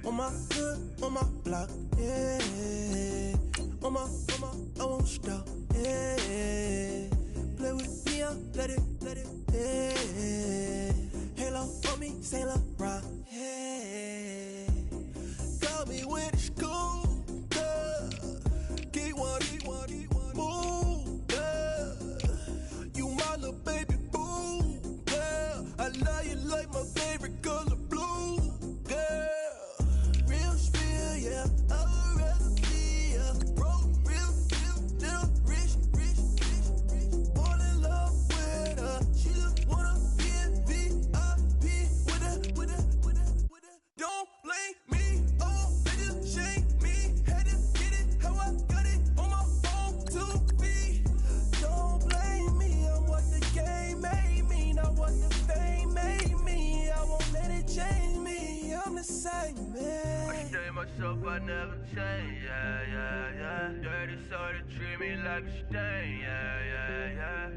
On my hood, on my block, yeah. On my, I won't stop, yeah. Play with me, I'll let it, yeah. Halo on me, Saint Laurent, yeah. Got me when it's cool, yeah. Keep one, move, yeah. You my little baby boo, yeah. I love you like my favorite color blue, yeah. Real spill, yeah. I'd rather be a broke, real, still rich. Fall in love with her. She just wanna be in VIP with her. Don't blame me, oh, they just shame me. Had to get it how I got it on my own 2 feet. Don't blame me, I'm what the game made me, not what the fame made me. I won't let it change me, I'm the same man. I stay myself, I never change, yeah. Dirty soul to treat me like a stain, yeah.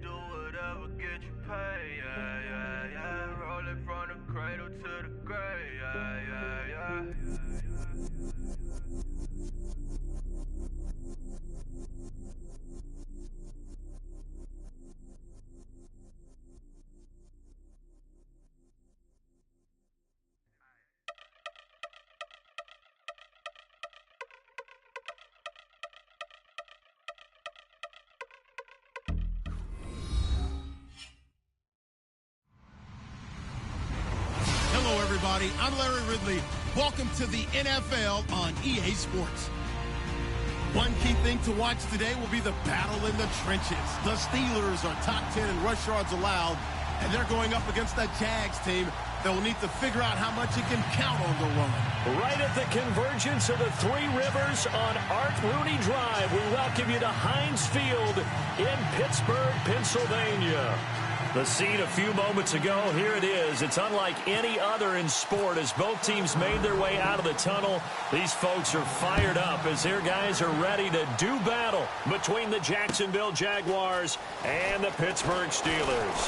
Do whatever, get you paid, yeah. Rolling from the cradle to the grave, yeah. Hello, everybody. I'm Larry Ridley. Welcome to the NFL on EA Sports. One key thing to watch today will be the battle in the trenches. The Steelers are top 10 in rush yards allowed, and they're going up against the Jags team that will need to figure out how much it can count on the run. Right at the convergence of the Three Rivers on Art Rooney Drive, we welcome you to Heinz Field in Pittsburgh, Pennsylvania. The scene a few moments ago, here it is. It's unlike any other in sport as both teams made their way out of the tunnel. These folks are fired up as their guys are ready to do battle between the Jacksonville Jaguars and the Pittsburgh Steelers.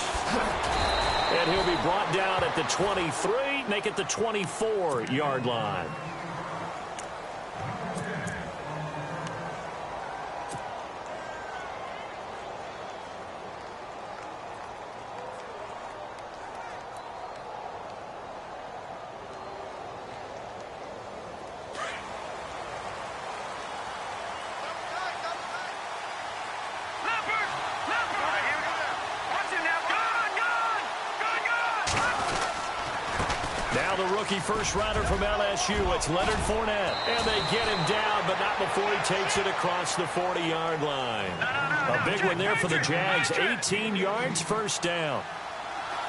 And he'll be brought down at the 23, make it the 24-yard line. Now the rookie first rider from LSU, it's Leonard Fournette. And they get him down, but not before he takes it across the 40-yard line. A big one there for the Jags, 18 yards, first down.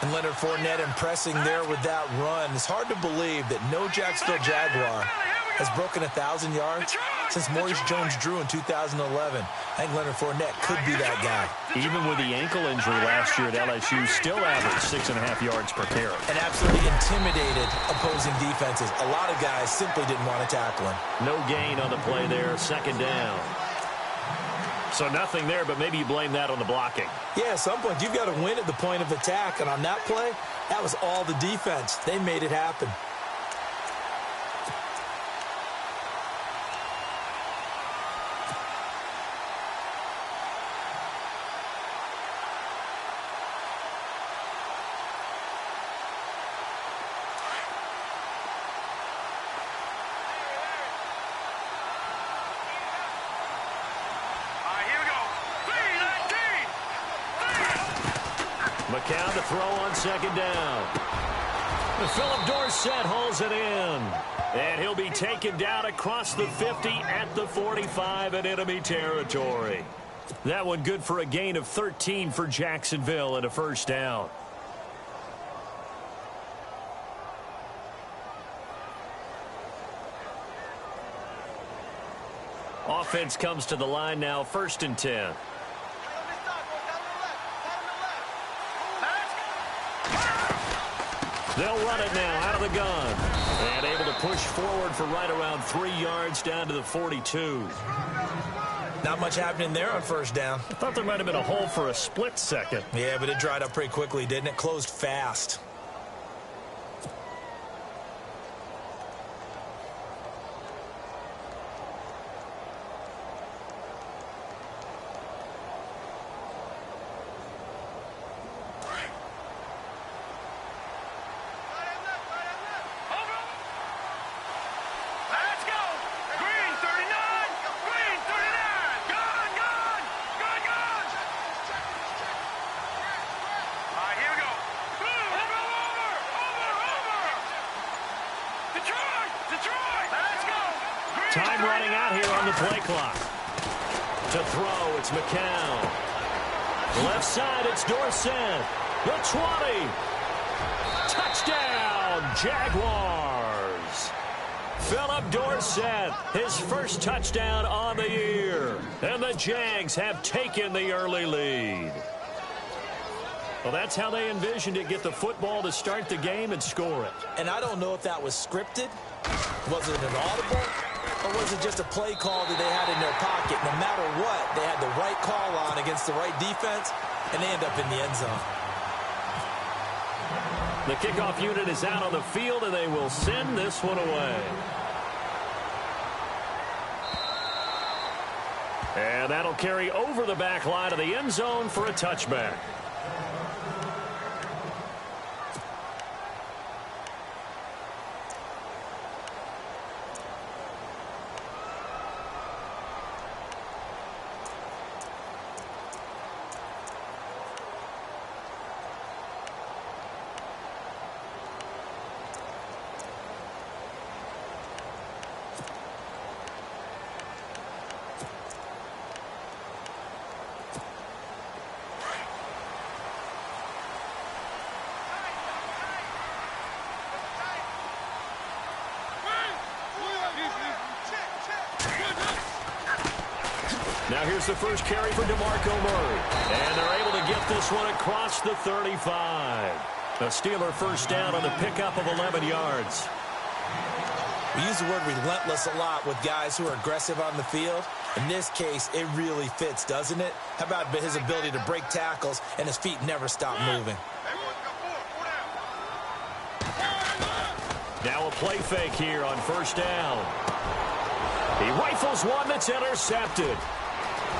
And Leonard Fournette impressing there with that run. It's hard to believe that no Jacksonville Jaguar has broken 1,000 yards since Maurice Jones-Drew in 2011. I think Leonard Fournette could be that guy. Even with the ankle injury last year at LSU, still averaged 6.5 yards per carry. And absolutely intimidated opposing defenses. A lot of guys simply didn't want to tackle him. No gain on the play there, second down. So nothing there, but maybe you blame that on the blocking. Yeah, at some point you've got to win at the point of attack. And on that play, that was all the defense. They made it happen. McCown to throw on second down. Philip Dorsett hauls it in. And he'll be taken down across the 50 at the 45 in enemy territory. That one good for a gain of 13 for Jacksonville and a first down. Offense comes to the line now, 1st and 10. They'll run it now out of the gun. And able to push forward for right around 3 yards down to the 42. Not much happening there on first down. I thought there might have been a hole for a split second. Yeah, but it dried up pretty quickly, didn't it? Closed fast. Time running out here on the play clock. To throw, it's McCown. Left side, it's Dorsett. The 20. Touchdown, Jaguars. Philip Dorsett, his first touchdown on the year. And the Jags have taken the early lead. Well, that's how they envisioned it, get the football to start the game and score it. And I don't know if that was scripted. Was it an audible? Or was it just a play call that they had in their pocket? No matter what, they had the right call on against the right defense, and they end up in the end zone. The kickoff unit is out on the field, and they will send this one away. And that'll carry over the back line of the end zone for a touchback. Now here's the first carry for DeMarco Murray. And they're able to get this one across the 35. The Steeler first down on the pickup of 11 yards. We use the word relentless a lot with guys who are aggressive on the field. In this case, it really fits, doesn't it? How about his ability to break tackles and his feet never stop moving? Now a play fake here on first down. He rifles one that's intercepted.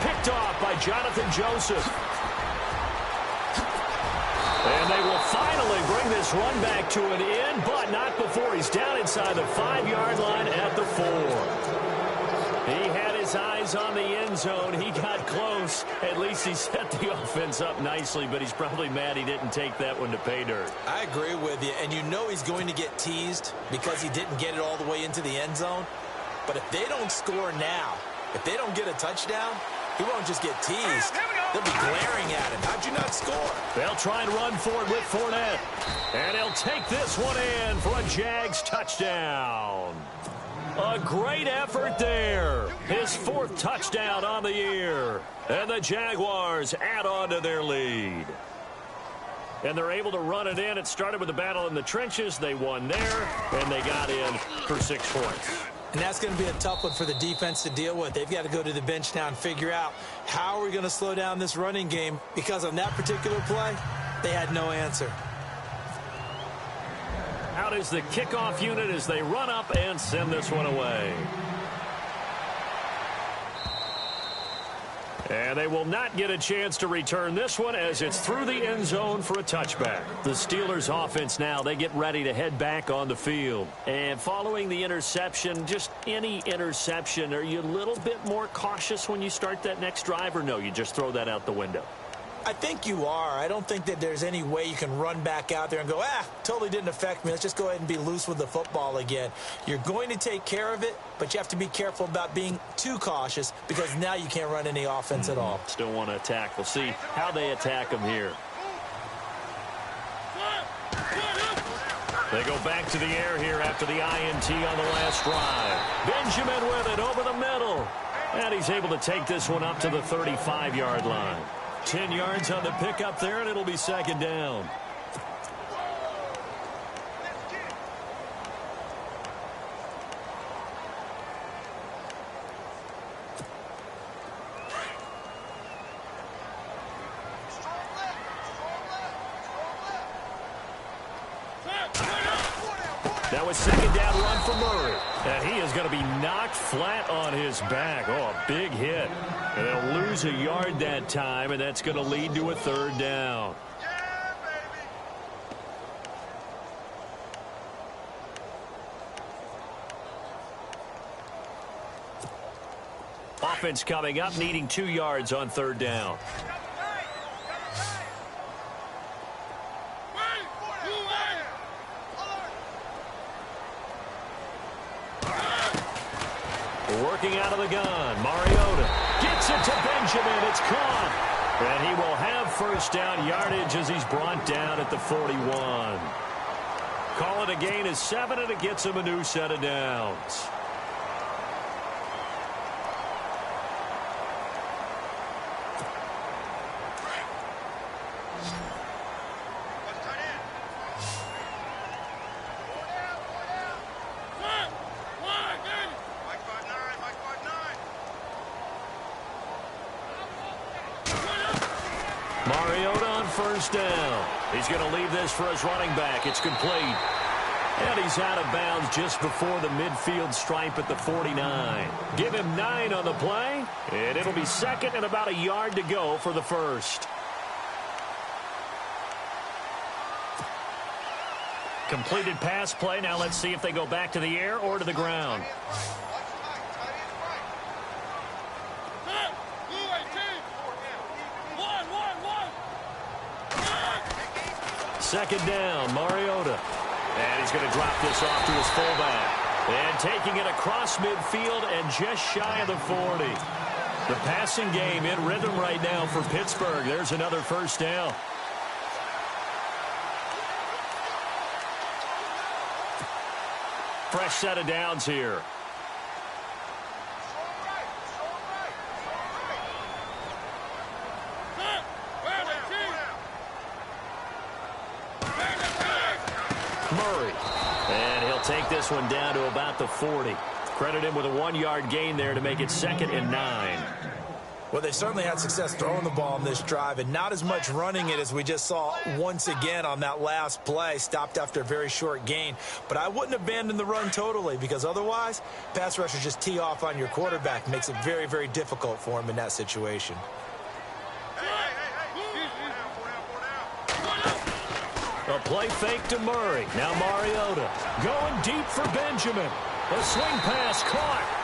Picked off by Jonathan Joseph. And they will finally bring this run back to an end, but not before he's down inside the 5-yard line at the 4. He had his eyes on the end zone. He got close. At least he set the offense up nicely, but he's probably mad he didn't take that one to pay dirt. I agree with you, and you know he's going to get teased because he didn't get it all the way into the end zone. But if they don't score now, if they don't get a touchdown, he won't just get teased. They'll be glaring at him. How'd you not score? They'll try and run for it with Fournette. And he'll take this one in for a Jags touchdown. A great effort there. His 4th touchdown on the year. And the Jaguars add on to their lead. And they're able to run it in. It started with a battle in the trenches. They won there, and they got in for 6 points. And that's going to be a tough one for the defense to deal with. They've got to go to the bench now and figure out how are we going to slow down this running game, because on that particular play, they had no answer. Out is the kickoff unit as they run up and send this one away. And they will not get a chance to return this one as it's through the end zone for a touchback. The Steelers offense now, they get ready to head back on the field. And following the interception, just any interception, are you a little bit more cautious when you start that next drive, or no, you just throw that out the window? I think you are. I don't think that there's any way you can run back out there and go, totally didn't affect me. Let's just go ahead and be loose with the football again. You're going to take care of it, but you have to be careful about being too cautious, because now you can't run any offense at all. Still want to attack. We'll see how they attack them here. They go back to the air here after the INT on the last drive. Benjamin with it over the middle. And he's able to take this one up to the 35-yard line. 10 yards on the pickup there, and it'll be second down. Now a second down run for Murray. And he is going to be knocked flat on his back. Oh, a big hit. And they'll lose a yard that time, and that's going to lead to a third down. Offense coming up, needing 2 yards on third down. Working out of the gun. Mariota gets it to Benjamin. It's caught. And he will have first down yardage as he's brought down at the 41. Call it a gain of 7, and it gets him a new set of downs. Mariota on first down. He's going to leave this for his running back. It's complete. And he's out of bounds just before the midfield stripe at the 49. Give him 9 on the play, and it'll be second and about a yard to go for the first. Completed pass play. Now let's see if they go back to the air or to the ground. Second down, Mariota. And he's going to drop this off to his fullback. And taking it across midfield and just shy of the 40. The passing game in rhythm right now for Pittsburgh. There's another first down. Fresh set of downs here. Murray. And he'll take this one down to about the 40. Credit him with a 1-yard gain there to make it 2nd and 9. Well, they certainly had success throwing the ball in this drive and not as much running it as we just saw once again on that last play. Stopped after a very short gain. But I wouldn't abandon the run totally because otherwise, pass rushers just tee off on your quarterback. Makes it very, very difficult for him in that situation. A play fake to Murray. Now Mariota going deep for Benjamin. A swing pass caught.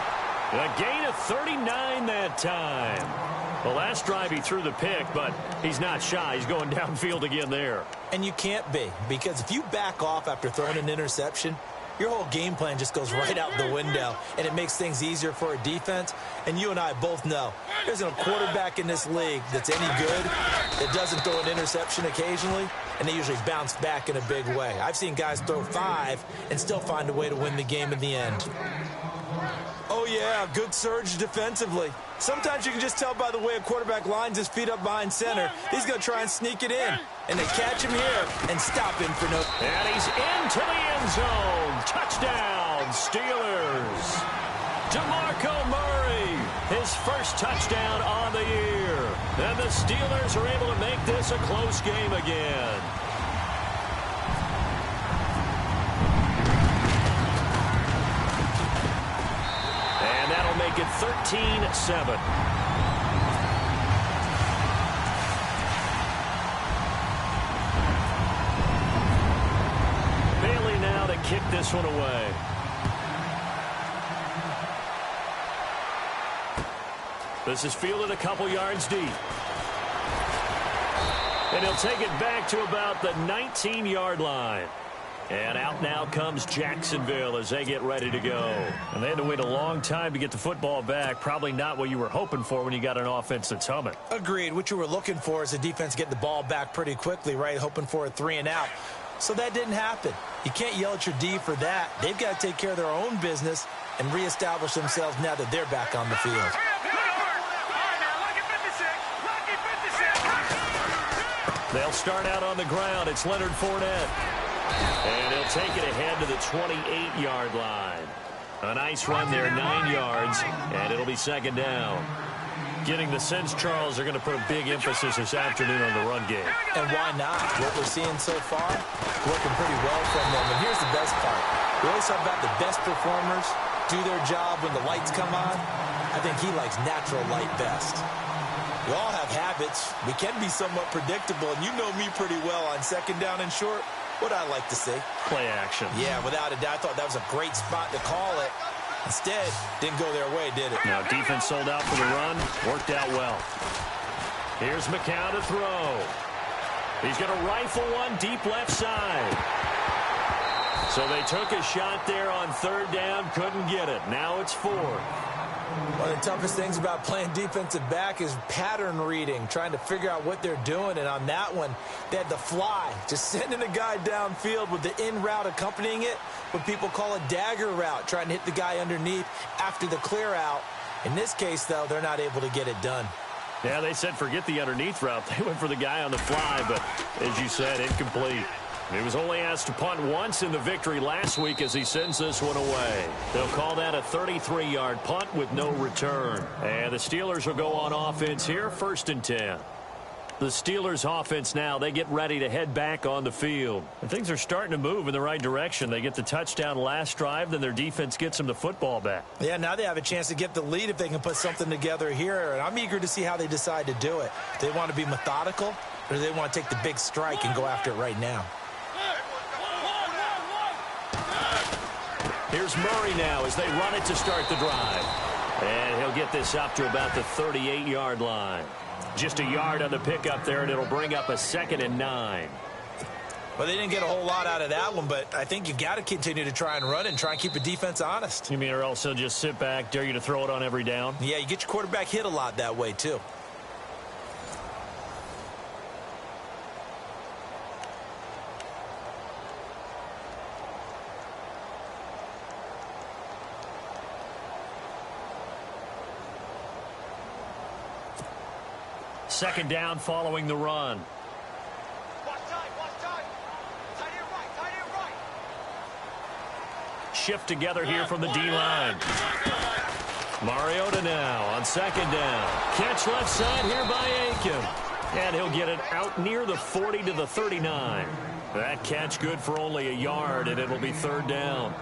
A gain of 39 that time. The last drive he threw the pick, but he's not shy. He's going downfield again there. And you can't be, because if you back off after throwing an interception, your whole game plan just goes right out the window, and it makes things easier for a defense. And you and I both know there's a quarterback in this league that's any good that doesn't throw an interception occasionally, and they usually bounce back in a big way. I've seen guys throw 5 and still find a way to win the game in the end. Oh, yeah, good surge defensively. Sometimes you can just tell by the way a quarterback lines his feet up behind center. He's going to try and sneak it in. And they catch him here and stop him for no... And he's into the end zone. Touchdown, Steelers. DeMarco Murray, his first touchdown on the year. And the Steelers are able to make this a close game again. And that'll make it 13-7. Kick this one away. This is fielded a couple yards deep. And he'll take it back to about the 19-yard line. And out now comes Jacksonville as they get ready to go. And they had to wait a long time to get the football back. Probably not what you were hoping for when you got an offense that's humming. Agreed. What you were looking for is the defense get the ball back pretty quickly, right? Hoping for a 3 and out. So that didn't happen. You can't yell at your D for that. They've got to take care of their own business and reestablish themselves now that they're back on the field. They'll start out on the ground. It's Leonard Fournette. And he'll take it ahead to the 28-yard line. A nice run there, 9 yards, and it'll be second down. Getting the sense, Charles, they're going to put a big emphasis this afternoon on the run game. And why not? What we're seeing so far, working pretty well from them. And here's the best part. We always talk about the best performers do their job when the lights come on. I think he likes natural light best. We all have habits. We can be somewhat predictable, and you know me pretty well on second down and short. What I like to see. Play action. Yeah, without a doubt. I thought that was a great spot to call it. Instead, didn't go their way, did it? Now, defense sold out for the run. Worked out well. Here's McCown to throw. He's going to rifle one deep left side. So they took a shot there on third down, couldn't get it. Now it's 4. One of the toughest things about playing defensive back is pattern reading, trying to figure out what they're doing. And on that one, they had the fly, just sending a guy downfield with the in route accompanying it, what people call a dagger route, trying to hit the guy underneath after the clear out. In this case, though, they're not able to get it done. Yeah, they said forget the underneath route. They went for the guy on the fly, but as you said, incomplete. He was only asked to punt once in the victory last week as he sends this one away. They'll call that a 33-yard punt with no return. And the Steelers will go on offense here, 1st and 10. The Steelers offense now, they get ready to head back on the field. And things are starting to move in the right direction. They get the touchdown last drive, then their defense gets them the football back. Yeah, now they have a chance to get the lead if they can put something together here. And I'm eager to see how they decide to do it. Do they want to be methodical, or do they want to take the big strike and go after it right now? Here's Murray now as they run it to start the drive. And he'll get this up to about the 38-yard line. Just a yard on the pickup there, and it'll bring up a 2nd and 9. Well, they didn't get a whole lot out of that one, but I think you've got to continue to try and run and try and keep the defense honest. You mean or else they'll just sit back, dare you to throw it on every down? Yeah, you get your quarterback hit a lot that way, too. Second down following the run. Shift together here from the D-line. Mariota now on 2nd down. Catch left side here by Aiken. And he'll get it out near the 40 to the 39. That catch good for only a yard, and it'll be 3rd down.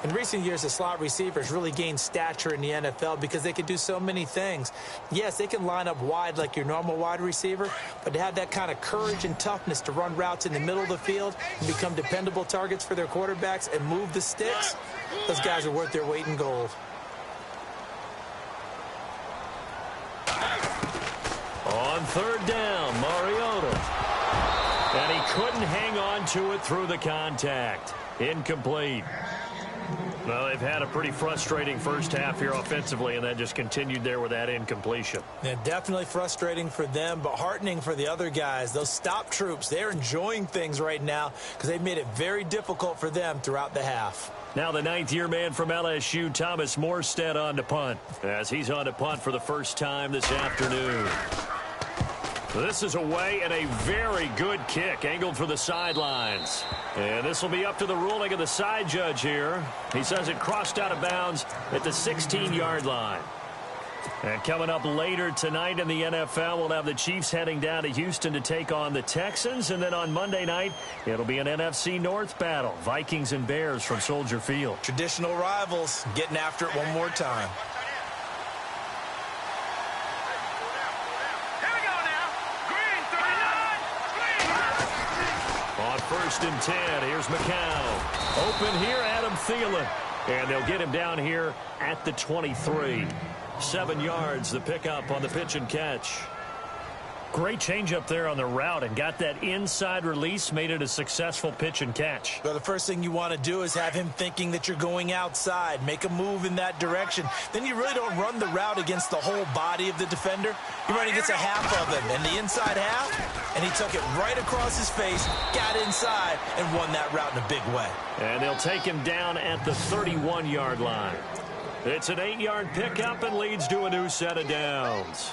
In recent years, the slot receivers really gained stature in the NFL because they can do so many things. Yes, they can line up wide like your normal wide receiver, but to have that kind of courage and toughness to run routes in the middle of the field and become dependable targets for their quarterbacks and move the sticks, those guys are worth their weight in gold. On 3rd down, Mariota. And he couldn't hang on to it through the contact. Incomplete. Well, they've had a pretty frustrating first half here offensively, and that just continued there with that incompletion. Yeah, definitely frustrating for them, but heartening for the other guys. Those stop troops, they're enjoying things right now because they've made it very difficult for them throughout the half. Now the 9th-year man from LSU, Thomas Morstead, on to punt, as he's on to punt for the first time this afternoon. This is away and a very good kick, angled for the sidelines. And this will be up to the ruling of the side judge here. He says it crossed out of bounds at the 16-yard line. And coming up later tonight in the NFL, we'll have the Chiefs heading down to Houston to take on the Texans. And then on Monday night, it'll be an NFC North battle. Vikings and Bears from Soldier Field. Traditional rivals getting after it one more time. On 1st and 10, here's McCown. Open here, Adam Thielen. And they'll get him down here at the 23. 7 yards, the pickup on the pitch and catch. Great change up there on the route and got that inside release, made it a successful pitch and catch. Well, the first thing you want to do is have him thinking that you're going outside, make a move in that direction. Then you really don't run the route against the whole body of the defender. You're running against a half of him, and the inside half, and he took it right across his face, got inside, and won that route in a big way. And they'll take him down at the 31-yard line. It's an 8-yard pickup and leads to a new set of downs.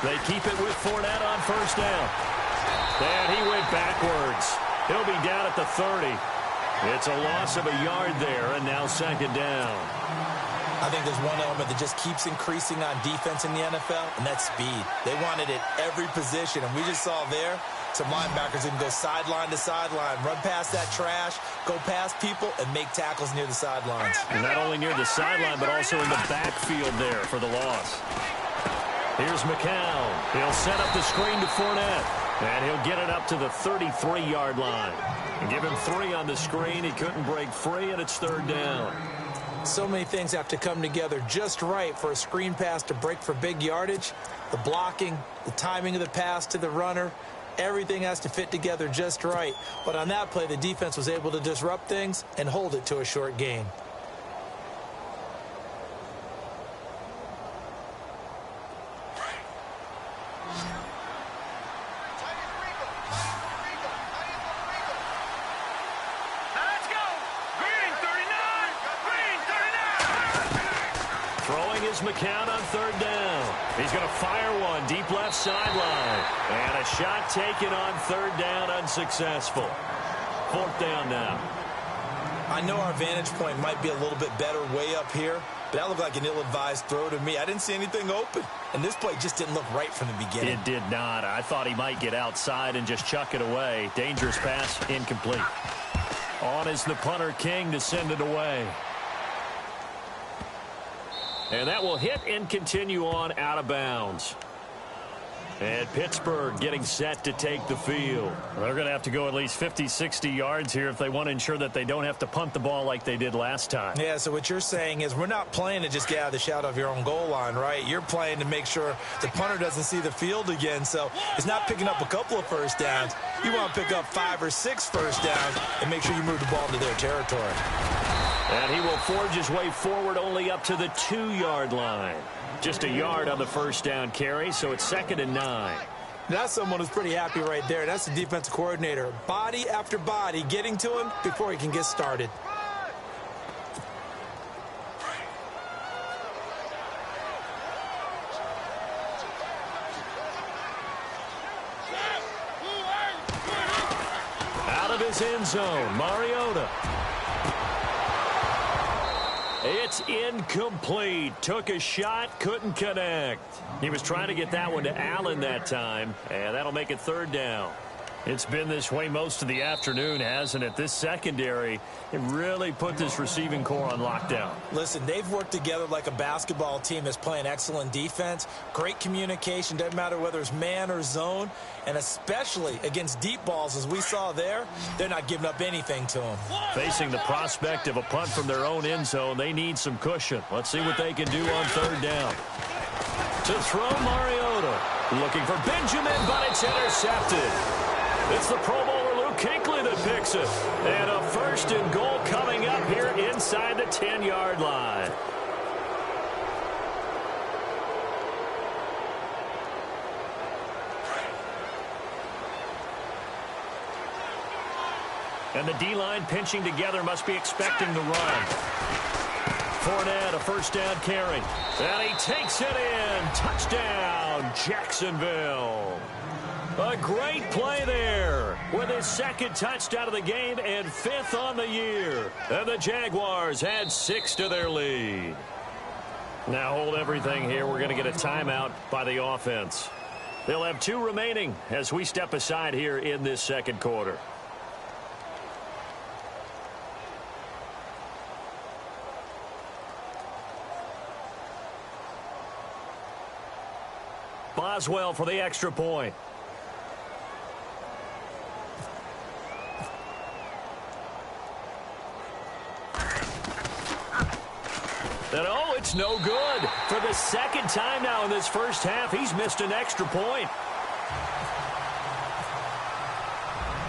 They keep it with Fournette on 1st down. And he went backwards. He'll be down at the 30. It's a loss of a yard there, and now 2nd down. I think there's one element that just keeps increasing on defense in the NFL, and that's speed. They want it at every position, and we just saw there Some linebackers can go sideline to sideline, run past that trash, go past people, and make tackles near the sidelines. And not only near the sideline, but also in the backfield there for the loss. Here's McCown. He'll set up the screen to Fournette, and he'll get it up to the 33-yard line. And give him 3 on the screen. He couldn't break free, and it's 3rd down. So many things have to come together just right for a screen pass to break for big yardage. The blocking, the timing of the pass to the runner, everything has to fit together just right. But on that play, the defense was able to disrupt things and hold it to a short gain. McCown on 3rd down. He's going to fire one deep left sideline. And a shot taken on 3rd down, unsuccessful. 4th down now. I know our vantage point might be a little bit better way up here, but that looked like an ill-advised throw to me. I didn't see anything open, and this play just didn't look right from the beginning. It did not. I thought he might get outside and just chuck it away. Dangerous pass, incomplete. On is the punter, King, to send it away. And that will hit and continue on out of bounds. And Pittsburgh getting set to take the field. They're going to have to go at least 50, 60 yards here if they want to ensure that they don't have to punt the ball like they did last time. Yeah, so what you're saying is we're not playing to just get out of the shadow of your own goal line, right? You're playing to make sure the punter doesn't see the field again. So it's not picking up a couple of first downs. You want to pick up 5 or 6 first downs and make sure you move the ball into their territory. And he will forge his way forward only up to the 2-yard line. Just a yard on the first down carry, so it's 2nd and 9. That's someone who's pretty happy right there. That's the defensive coordinator. Body after body getting to him before he can get started. Out of his end zone, Mariota. It's incomplete. Took a shot, couldn't connect. He was trying to get that one to Allen that time, and that'll make it 3rd down. It's been this way most of the afternoon, hasn't it? This secondary, it really put this receiving core on lockdown. Listen, they've worked together like a basketball team that's playing excellent defense. Great communication, doesn't matter whether it's man or zone. And especially against deep balls, as we saw there, they're not giving up anything to them. Facing the prospect of a punt from their own end zone, they need some cushion. Let's see what they can do on 3rd down. To throw, Mariota. Looking for Benjamin, but it's intercepted. It's the Pro Bowler Luke Kuechly that picks it. And a 1st and goal coming up here inside the 10-yard line. And the D-line pinching together, must be expecting the run. Fournette, a 1st down carry. And he takes it in. Touchdown, Jacksonville. A great play there with his 2nd touchdown of the game and 5th on the year. And the Jaguars add 6 to their lead. Now hold everything here. We're going to get a timeout by the offense. They'll have 2 remaining as we step aside here in this 2nd quarter. Boswell for the extra point. And oh, it's no good. For the 2nd time now in this first half, he's missed an extra point.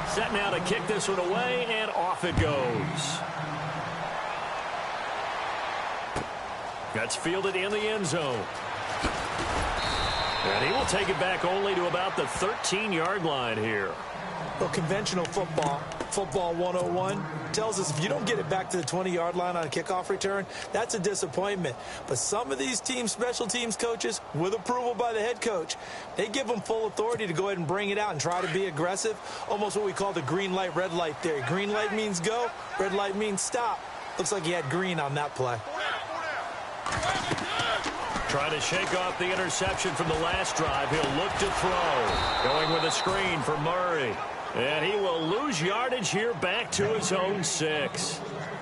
Set now to kick this one away, and off it goes. That's fielded in the end zone. And he will take it back only to about the 13-yard line here. Well, conventional football 101, tells us if you don't get it back to the 20-yard line on a kickoff return, that's a disappointment. But some of these teams, special teams coaches, with approval by the head coach, they give them full authority to go ahead and bring it out and try to be aggressive, almost what we call the green light, red light theory. Green light means go, red light means stop. Looks like he had green on that play. Trying to shake off the interception from the last drive. He'll look to throw. Going with a screen for Murray. And he will lose yardage here back to his own 6.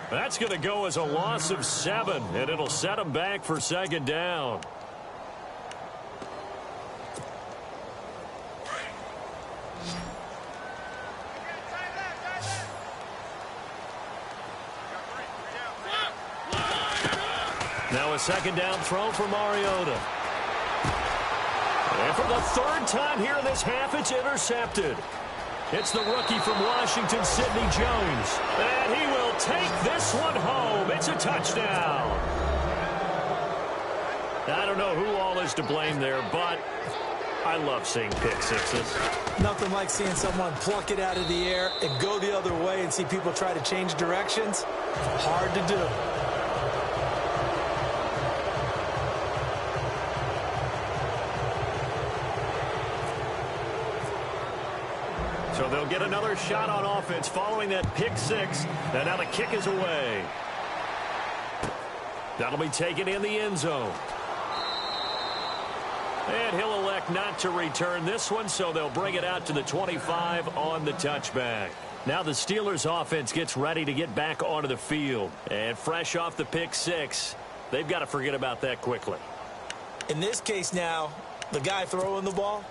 That's going to go as a loss of 7, and it'll set him back for second down. Now a second down throw for Mariota. And for the third time here in this half, it's intercepted. It's the rookie from Washington, Sidney Jones. And he will take this one home. It's a touchdown. I don't know who all is to blame there, but I love seeing pick sixes. Nothing like seeing someone pluck it out of the air and go the other way and see people try to change directions. Hard to do. So they'll get another shot on offense following that pick 6. And now the kick is away. That'll be taken in the end zone. And he'll elect not to return this one, so they'll bring it out to the 25 on the touchback. Now the Steelers offense gets ready to get back onto the field. And fresh off the pick 6, they've got to forget about that quickly. In this case now, the guy throwing the ball,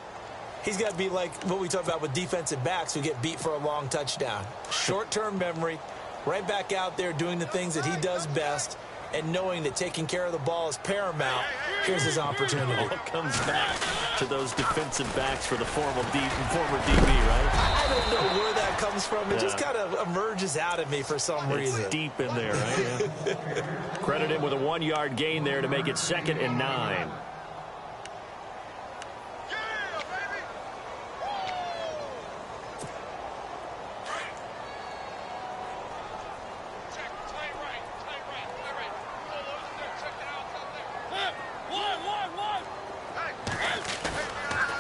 he's got to be like what we talk about with defensive backs who get beat for a long touchdown. Short-term memory, right back out there doing the things that he does best, and knowing that taking care of the ball is paramount. Here's his opportunity. All comes back to those defensive backs for the former DB, right? I don't know where that comes from. It just kind of emerges out of me for some reason. It's deep in there, right? Yeah. Credit him with a 1-yard gain there to make it 2nd and 9.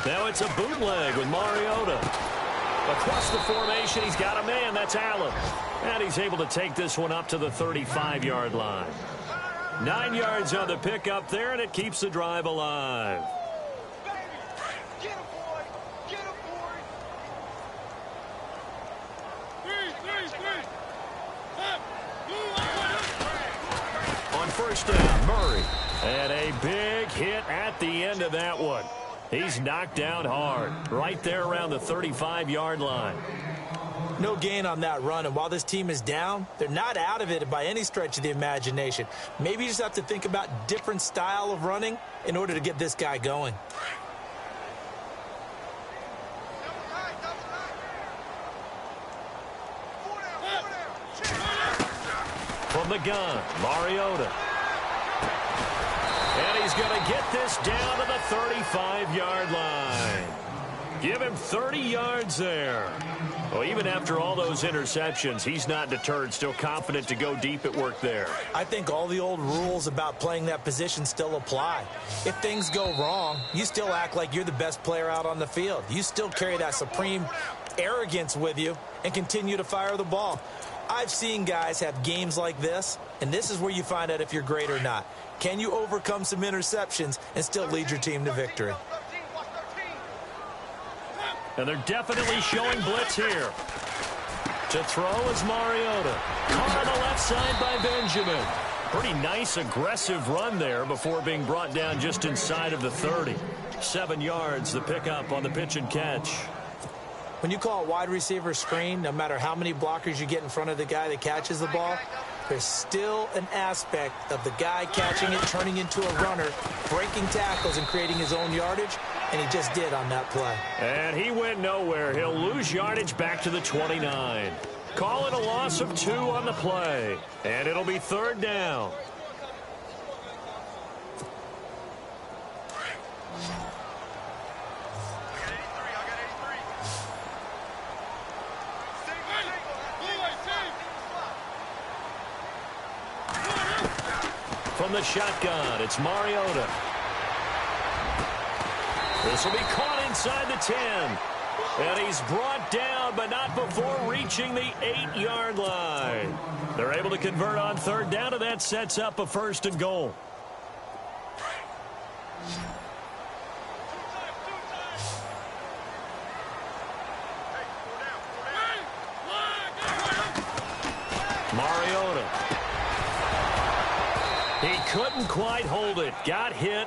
Now it's a bootleg with Mariota. Across the formation, he's got a man. That's Allen. And he's able to take this one up to the 35-yard line. 9 yards on the pickup there, and it keeps the drive alive. On first down, Murray. And a big hit at the end of that one. He's knocked down hard, right there around the 35-yard line. No gain on that run, and while this team is down, they're not out of it by any stretch of the imagination. Maybe you just have to think about different style of running in order to get this guy going. From the gun, Mariota. And he's going to get this down to the 35-yard line. Give him 30 yards there. Well, even after all those interceptions, he's not deterred, still confident to go deep at work there. I think all the old rules about playing that position still apply. If things go wrong, you still act like you're the best player out on the field. You still carry that supreme arrogance with you and continue to fire the ball. I've seen guys have games like this, and this is where you find out if you're great or not. Can you overcome some interceptions and still lead your team to victory? And they're definitely showing blitz here. To throw is Mariota. Caught on the left side by Benjamin. Pretty nice, aggressive run there before being brought down just inside of the 30. 7 yards, the pickup on the pitch and catch. When you call a wide receiver screen, no matter how many blockers you get in front of the guy that catches the ball, there's still an aspect of the guy catching it, turning into a runner, breaking tackles and creating his own yardage, and he just did on that play. And he went nowhere. He'll lose yardage back to the 29. Call it a loss of 2 on the play, and it'll be 3rd down. From the shotgun, it's Mariota. This will be caught inside the 10. And he's brought down, but not before reaching the 8-yard line. They're able to convert on 3rd down, and that sets up a 1st and goal. Mariota. He couldn't quite hold it. Got hit.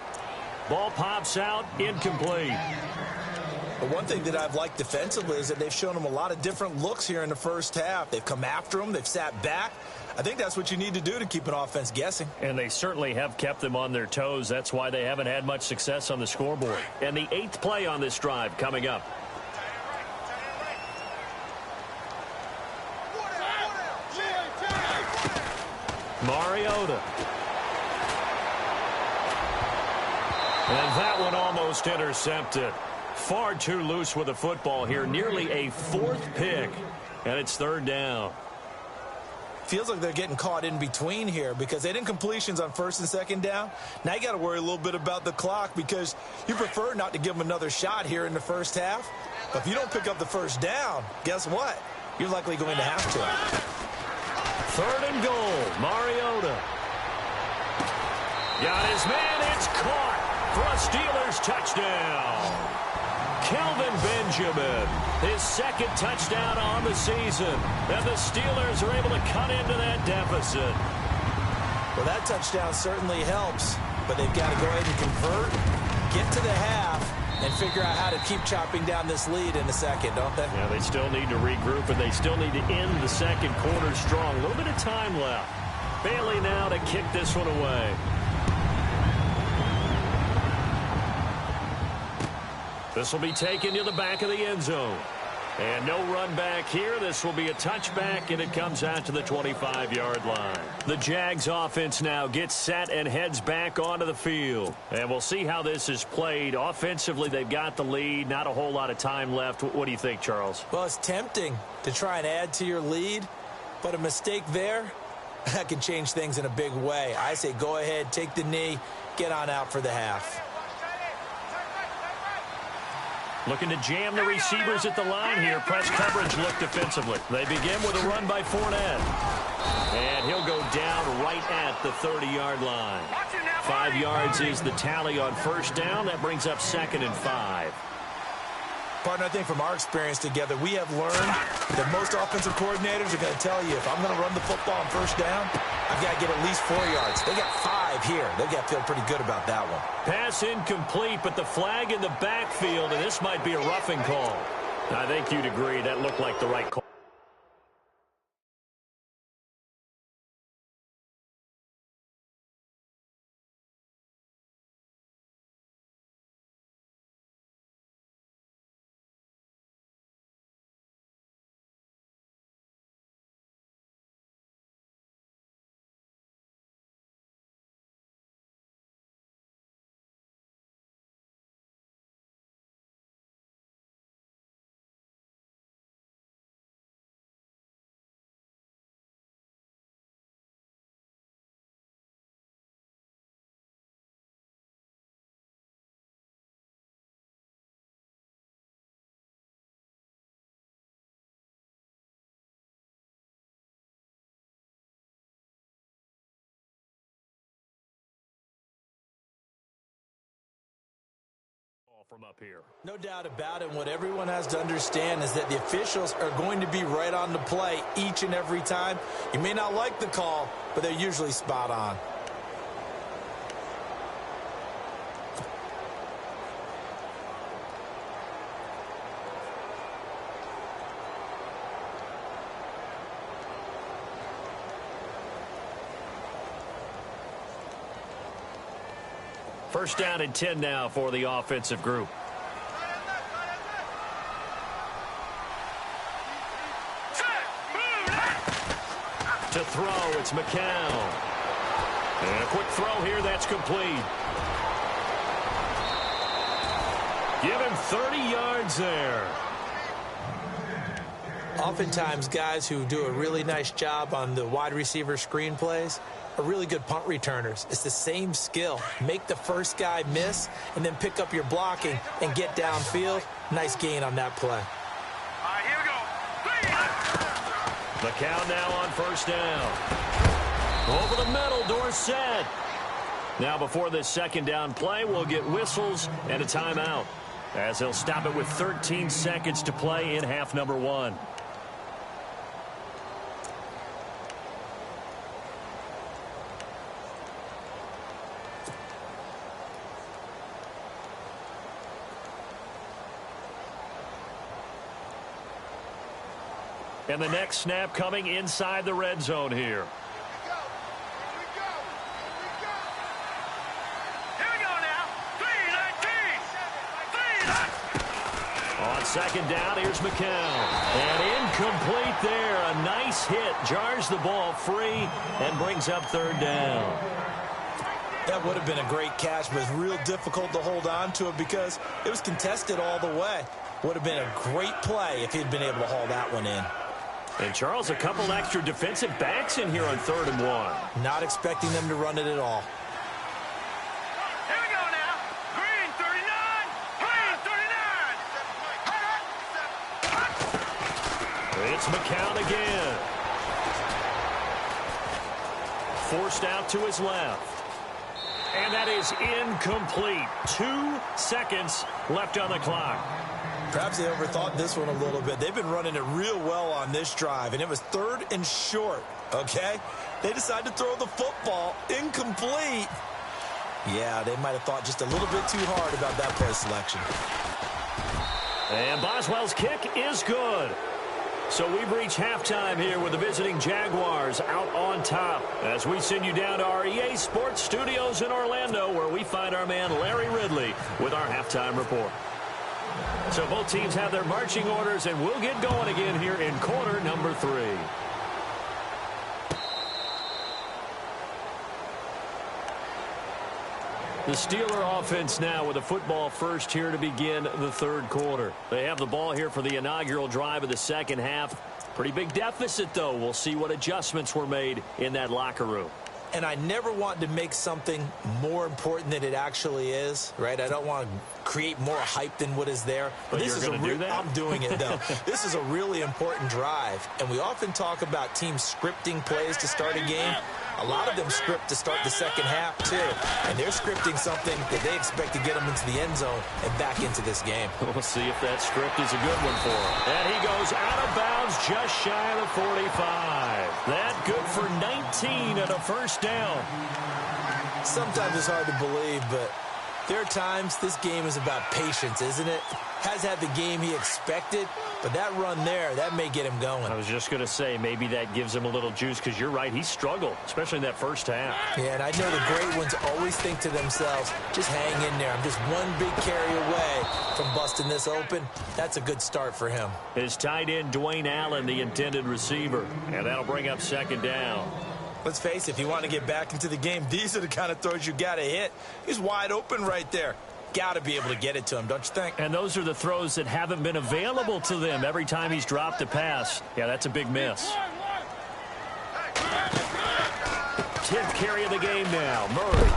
Ball pops out. Incomplete. But one thing that I've liked defensively is that they've shown him a lot of different looks here in the first half. They've come after him. They've sat back. I think that's what you need to do to keep an offense guessing. And they certainly have kept them on their toes. That's why they haven't had much success on the scoreboard. And the 8th play on this drive coming up. Mariota. And that one almost intercepted. Far too loose with the football here. Nearly a 4th pick. And it's 3rd down. Feels like they're getting caught in between here because they didn't completions on 1st and 2nd down. Now you got to worry a little bit about the clock because you prefer not to give them another shot here in the first half. But if you don't pick up the 1st down, guess what? You're likely going to have to. 3rd and goal. Mariota. Got his man. It's caught for a Steelers touchdown. Kelvin Benjamin, his 2nd touchdown on the season. And the Steelers are able to cut into that deficit. Well, that touchdown certainly helps, but they've got to go ahead and convert, get to the half, and figure out how to keep chopping down this lead in the second, don't they? Yeah, they still need to regroup, and they still need to end the second quarter strong. A little bit of time left. Bailey now to kick this one away. This will be taken to the back of the end zone. And no run back here. This will be a touchback, and it comes out to the 25-yard line. The Jags offense now gets set and heads back onto the field. And we'll see how this is played. Offensively, they've got the lead. Not a whole lot of time left. What do you think, Charles? Well, it's tempting to try and add to your lead, but a mistake there, that can change things in a big way. I say go ahead, take the knee, get on out for the half. Looking to jam the receivers at the line here. Press coverage look defensively. They begin with a run by Fournette. And he'll go down right at the 30-yard line. 5 yards is the tally on 1st down. That brings up 2nd and 5. Partner, I think from our experience together, we have learned that most offensive coordinators are going to tell you, if I'm going to run the football on 1st down, I've got to get at least 4 yards. They got 5 here. They've got to feel pretty good about that one. Pass incomplete, but the flag in the backfield, and this might be a roughing call. I think you'd agree that looked like the right call. From up here. No doubt about it. What everyone has to understand is that the officials are going to be right on the play each and every time. You may not like the call, but they're usually spot on. First down and 10 now for the offensive group. To throw, it's McCown. And a quick throw here, that's complete. Give him 30 yards there. Oftentimes, guys who do a really nice job on the wide receiver screen plays are really good punt returners. It's the same skill. Make the first guy miss and then pick up your blocking and get downfield. Nice gain on that play. Here we go. McCown now on 1st down. Over the middle, Dorsett. Now before this second down play, we'll get whistles and a timeout, as he'll stop it with 13 seconds to play in half number 1. And the next snap coming inside the red zone here. On second down, here's McCown. And incomplete there. A nice hit. Jars the ball free and brings up third down. That would have been a great catch, but it's real difficult to hold on to it because it was contested all the way. Would have been a great play if he'd been able to haul that one in. And, Charles, a couple extra defensive backs in here on 3rd and 1. Not expecting them to run it at all. Here we go now. Green 39. Green 39. It's McCown again. Forced out to his left. And that is incomplete. 2 seconds left on the clock. Perhaps they overthought this one a little bit. They've been running it real well on this drive, and it was 3rd and short, okay? They decided to throw the football incomplete. Yeah, they might have thought just a little bit too hard about that play selection. And Boswell's kick is good. So we've reached halftime here with the visiting Jaguars out on top, as we send you down to our EA Sports Studios in Orlando, where we find our man Larry Ridley with our halftime report. So both teams have their marching orders, and we'll get going again here in quarter number 3. The Steeler offense now with the football first here to begin the 3rd quarter. They have the ball here for the inaugural drive of the second half. Pretty big deficit, though. We'll see what adjustments were made in that locker room. And I never want to make something more important than it actually is, right? I don't want to create more hype than what is there. But this is going to do that? I'm doing it, though. This is a really important drive. And we often talk about teams scripting plays to start a game. A lot of them script to start the second half, too. And they're scripting something that they expect to get them into the end zone and back into this game. We'll see if that script is a good one for him. And he goes out of bounds just shy of the 45. That good for 19 and a first down. Sometimes it's hard to believe, but there are times this game is about patience, isn't it? Has had the game he expected, but that run there, that may get him going. I was just going to say, maybe that gives him a little juice, because you're right, he struggled, especially in that first half. Yeah, and I know the great ones always think to themselves, just hang in there. I'm just one big carry away from busting this open. That's a good start for him. His tight end, Dwayne Allen, the intended receiver, and that'll bring up second down. Let's face it, if you want to get back into the game, these are the kind of throws you got to hit. He's wide open right there. Got to be able to get it to him, don't you think? And those are the throws that haven't been available to them every time he's dropped a pass. Yeah, that's a big miss. 10th carry of the game now, Murray.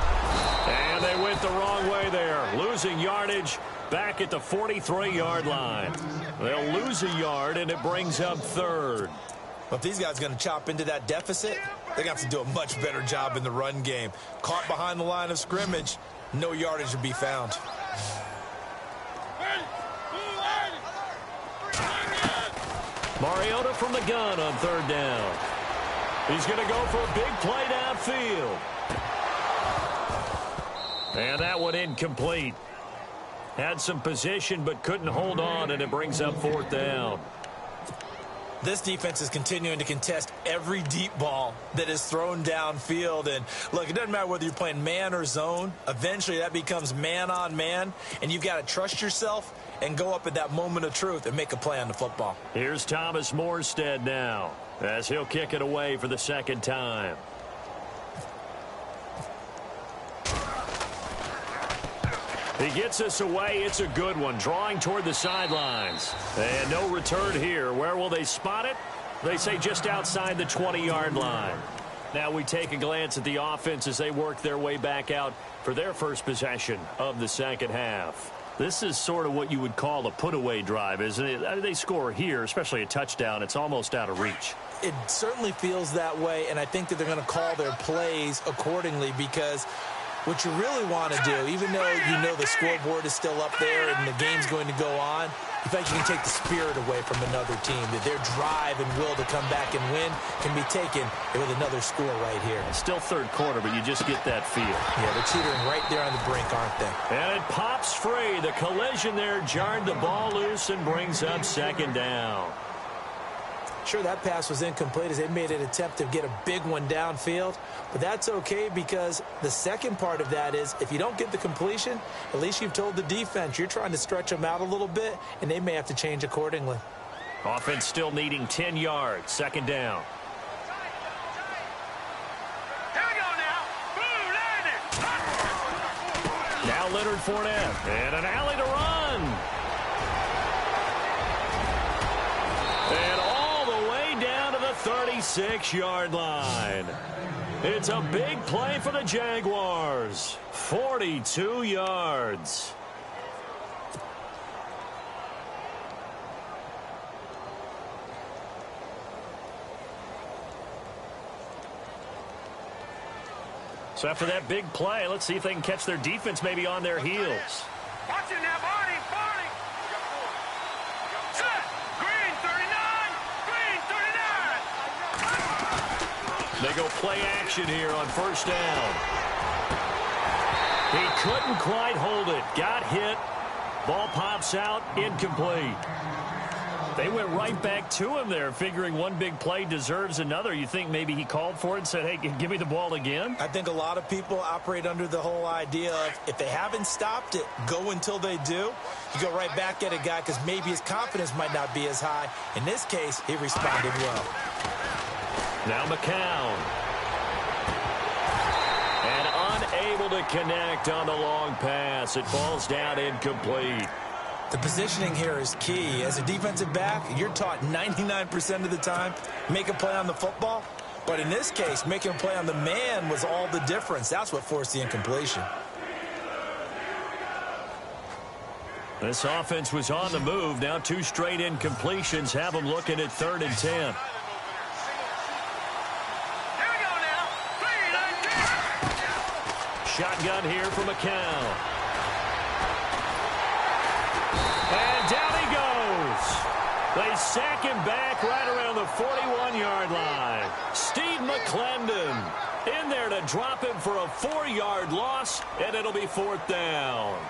And they went the wrong way there, losing yardage back at the 43-yard line. They'll lose a yard, and it brings up 3rd. Well, if these guys are going to chop into that deficit, they're going to have to do a much better job in the run game. Caught behind the line of scrimmage, no yardage to be found. Mariota from the gun on 3rd down. He's going to go for a big play downfield. And that one incomplete. Had some position but couldn't hold on, and it brings up 4th down. This defense is continuing to contest every deep ball that is thrown downfield. And, look, it doesn't matter whether you're playing man or zone. Eventually, that becomes man-on-man, and you've got to trust yourself and go up at that moment of truth and make a play on the football. Here's Thomas Morstead now, as he'll kick it away for the second time. He gets us away. It's a good one, drawing toward the sidelines. And no return here. Where will they spot it? They say just outside the 20-yard line. Now we take a glance at the offense as they work their way back out for their first possession of the second half. This is sort of what you would call a put-away drive, isn't it? They score here, especially a touchdown. It's almost out of reach. It certainly feels that way, and I think that they're going to call their plays accordingly because What you really want to do, even though you know the scoreboard is still up there and the game's going to go on, you think you can take the spirit away from another team, that their drive and will to come back and win can be taken with another score right here. Still third quarter, but you just get that feel. Yeah, they're teetering right there on the brink, aren't they? And it pops free. The collision there jarred the ball loose and brings up second down. Sure, that pass was incomplete as they made an attempt to get a big one downfield, but that's okay because the second part of that is if you don't get the completion, at least you've told the defense you're trying to stretch them out a little bit, and they may have to change accordingly. Offense still needing 10 yards. Second down. Here we go now. Boom, landed. Now Leonard Fournette. And an alley to run. And all the way down to the 36-yard line. It's a big play for the Jaguars. 42 yards. So after that big play, let's see if they can catch their defense maybe on their heels. Watch it now, Barney. Barney. Set. Green, 39. Green, 39. They go play action here on first down. He couldn't quite hold it. Got hit. Ball pops out. Incomplete. They went right back to him there, figuring one big play deserves another. You think maybe he called for it and said, hey, give me the ball again? I think a lot of people operate under the whole idea of if they haven't stopped it, go until they do. You go right back at a guy because maybe his confidence might not be as high. In this case, he responded well. Now McCown. And unable to connect on the long pass. It falls down incomplete. The positioning here is key. As a defensive back, you're taught 99% of the time, make a play on the football. But in this case, making a play on the man was all the difference. That's what forced the incompletion. This offense was on the move. Now 2 straight incompletions have them looking at 3rd and 10. Here we go now. 3, 19. Shotgun here for McCown. And down he goes. They sack him back right around the 41-yard line. Steve McClendon in there to drop him for a 4-yard loss, and it'll be 4th down.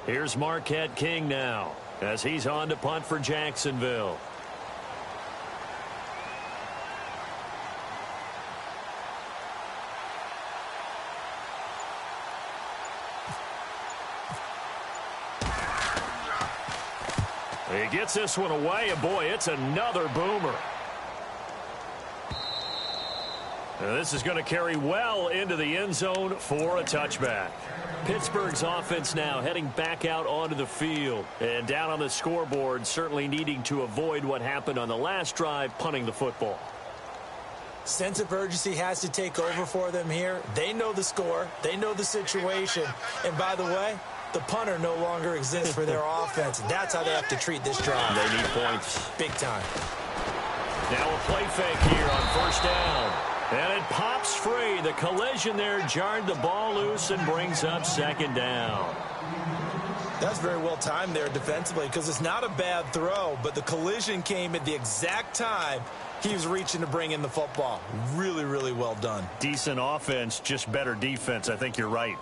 Here's Marquette King now as he's on to punt for Jacksonville. He gets this one away, and boy, it's another boomer. And this is going to carry well into the end zone for a touchback. Pittsburgh's offense now heading back out onto the field. And down on the scoreboard, certainly needing to avoid what happened on the last drive, punting the football. Sense of urgency has to take over for them here. They know the score. They know the situation. And by the way, the punter no longer exists for their offense. That's how they have to treat this drive. They need points. Big time. Now a play fake here on first down. And it pops free. The collision there jarred the ball loose and brings up second down. That's very well timed there defensively because it's not a bad throw, but the collision came at the exact time he was reaching to bring in the football. Really, really well done. Decent offense, just better defense. I think you're right.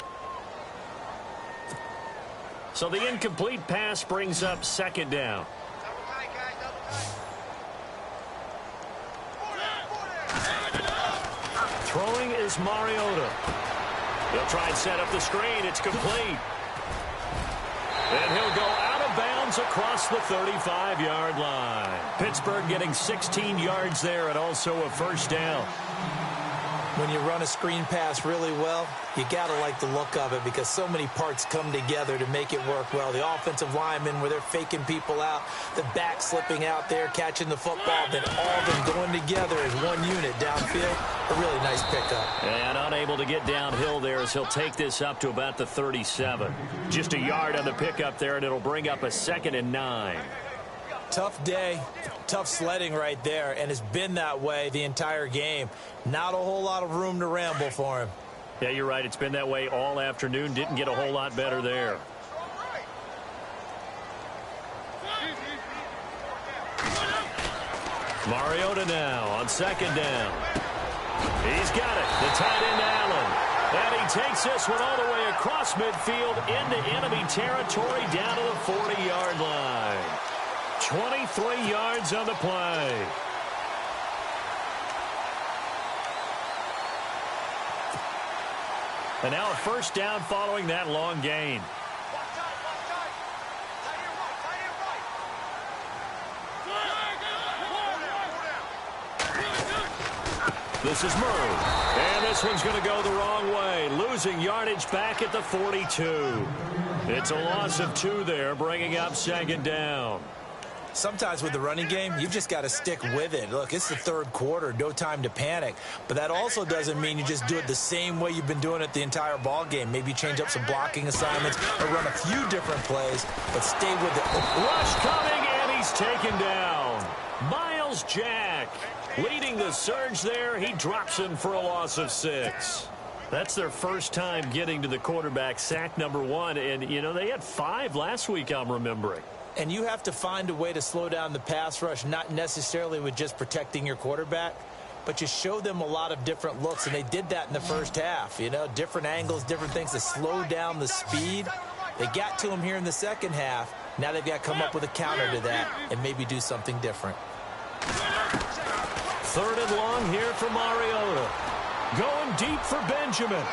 So the incomplete pass brings up second down. Throwing is Mariota. He'll try and set up the screen. It's complete. And he'll go out of bounds across the 35-yard line. Pittsburgh getting 16 yards there and also a first down. When you run a screen pass really well, you got to like the look of it because so many parts come together to make it work well. The offensive linemen, where they're faking people out, the back slipping out there, catching the football, then all of them going together as one unit downfield. A really nice pickup. And unable to get downhill there as he'll take this up to about the 37. Just a yard on the pickup there, and it'll bring up a 2nd and 9. Tough day, tough sledding right there, and it's been that way the entire game. Not a whole lot of room to ramble for him. Yeah, you're right. It's been that way all afternoon. Didn't get a whole lot better there. Mariota now on 2nd down. He's got it. The tight end, Allen. And he takes this one all the way across midfield into enemy territory down to the 40-yard line. 23 yards on the play. And now a 1st down following that long gain. This is Murray. And this one's going to go the wrong way. Losing yardage back at the 42. It's a loss of 2 there, bringing up 2nd down. Sometimes with the running game, you've just got to stick with it. Look, it's the 3rd quarter, no time to panic. But that also doesn't mean you just do it the same way you've been doing it the entire ball game. Maybe change up some blocking assignments or run a few different plays, but stay with it. Rush coming, and he's taken down. Myles Jack leading the surge there. He drops him for a loss of 6. That's their first time getting to the quarterback, sack number 1. And, you know, they had 5 last week, I'm remembering. And you have to find a way to slow down the pass rush, not necessarily with just protecting your quarterback, but you show them a lot of different looks, and they did that in the first half. You know, different angles, different things to slow down the speed. They got to him here in the second half. Now they've got to come up with a counter to that and maybe do something different. 3rd and long here for Mariota. Going deep for Benjamin.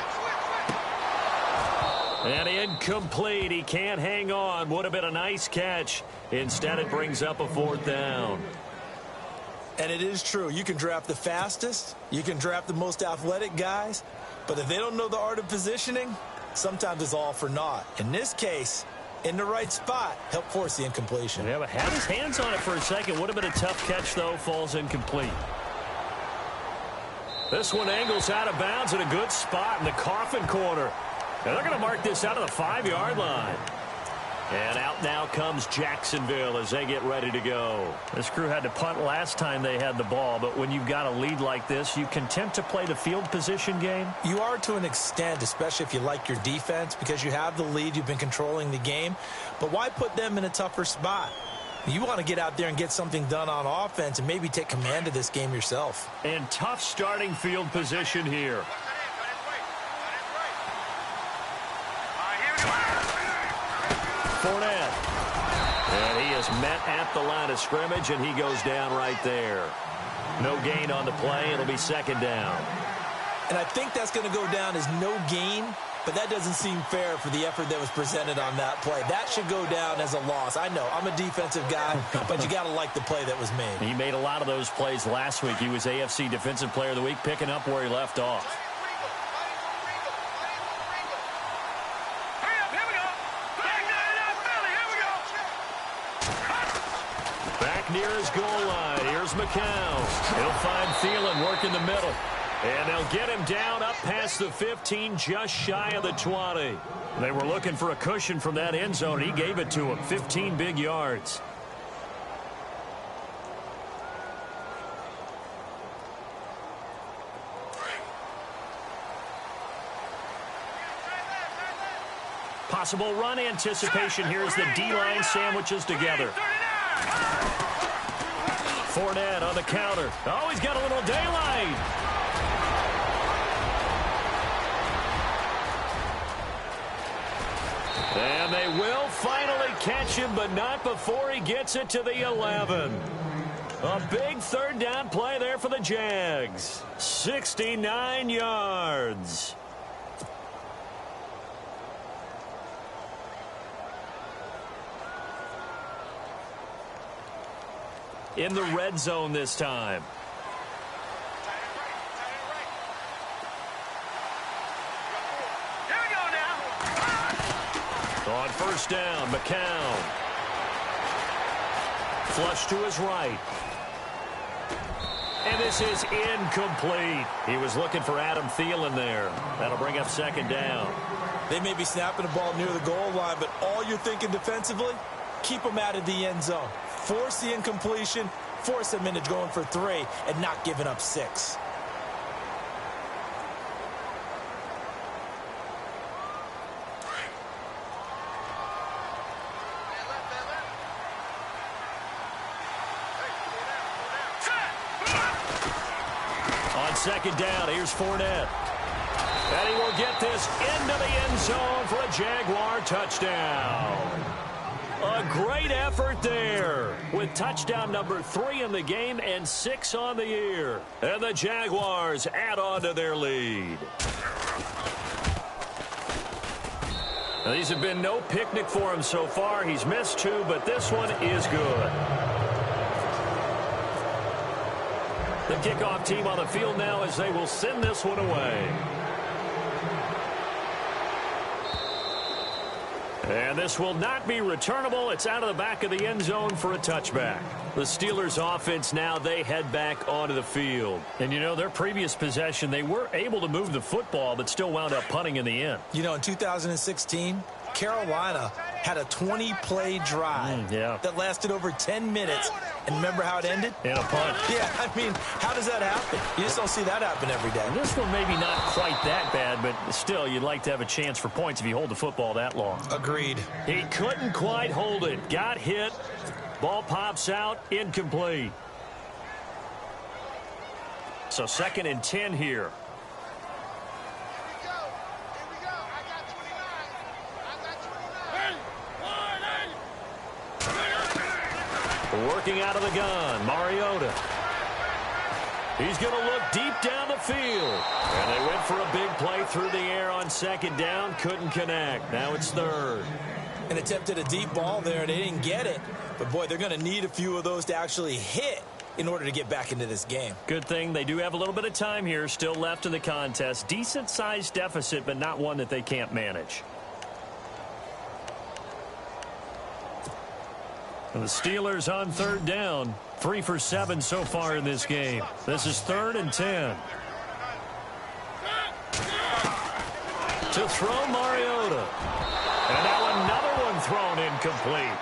And incomplete. He can't hang on. Would have been a nice catch. Instead, it brings up a 4th down. And it is true. You can draft the fastest. You can draft the most athletic guys. But if they don't know the art of positioning, sometimes it's all for naught. In this case, in the right spot, help force the incompletion. Yeah, but had his hands on it for a second. Would have been a tough catch, though. Falls incomplete. This one angles out of bounds in a good spot in the coffin corner. And they're going to mark this out of the 5-yard line. And out now comes Jacksonville as they get ready to go. This crew had to punt last time they had the ball, but when you've got a lead like this, you content to play the field position game? You are to an extent, especially if you like your defense, because you have the lead, you've been controlling the game. But why put them in a tougher spot? You want to get out there and get something done on offense and maybe take command of this game yourself. And tough starting field position here. Fournette. And he is met at the line of scrimmage, and he goes down right there. No gain on the play. It'll be 2nd down. And I think that's going to go down as no gain, but that doesn't seem fair for the effort that was presented on that play. That should go down as a loss. I know, I'm a defensive guy, but you got to like the play that was made. He made a lot of those plays last week. He was AFC Defensive Player of the Week, picking up where he left off. Near his goal line. Here's McCown. He'll find Thielen working the middle. And they'll get him down up past the 15, just shy of the 20. They were looking for a cushion from that end zone. He gave it to him. 15 big yards. Possible run anticipation here as the D-line sandwiches together. Fournette on the counter. Oh, he's got a little daylight. And they will finally catch him, but not before he gets it to the 11. A big 3rd down play there for the Jags. 69 yards. In the red zone this time. On first down, McCown. Flush to his right. And this is incomplete. He was looking for Adam Thielen there. That'll bring up second down. They may be snapping the ball near the goal line, but all you're thinking defensively, keep them out of the end zone. Force the incompletion, force them into going for 3, and not giving up 6. On second down, here's Fournette. And he will get this into the end zone for a Jaguar touchdown. A great effort there with touchdown number 3 in the game and 6 on the year. And the Jaguars add on to their lead. Now, these have been no picnic for him so far. He's missed 2, but this one is good. The kickoff team on the field now as they will send this one away. And this will not be returnable. It's out of the back of the end zone for a touchback. The Steelers offense now, they head back onto the field. And, you know, their previous possession, they were able to move the football, but still wound up punting in the end. You know, in 2016, Carolina had a 20-play drive that lasted over 10 minutes. And remember how it ended? In a punt. Yeah, I mean, how does that happen? You just don't see that happen every day. And this one maybe not quite that bad, but still, you'd like to have a chance for points if you hold the football that long. Agreed. He couldn't quite hold it. Got hit. Ball pops out. Incomplete. So 2nd and 10 here. Working out of the gun, Mariota. He's going to look deep down the field. And they went for a big play through the air on second down. Couldn't connect. Now it's 3rd. And attempted a deep ball there, and they didn't get it. But, boy, they're going to need a few of those to actually hit in order to get back into this game. Good thing they do have a little bit of time here still left in the contest. Decent-sized deficit, but not one that they can't manage. And the Steelers on 3rd down. 3 for 7 so far in this game. This is 3rd and 10. To throw Mariota. And now another one thrown incomplete.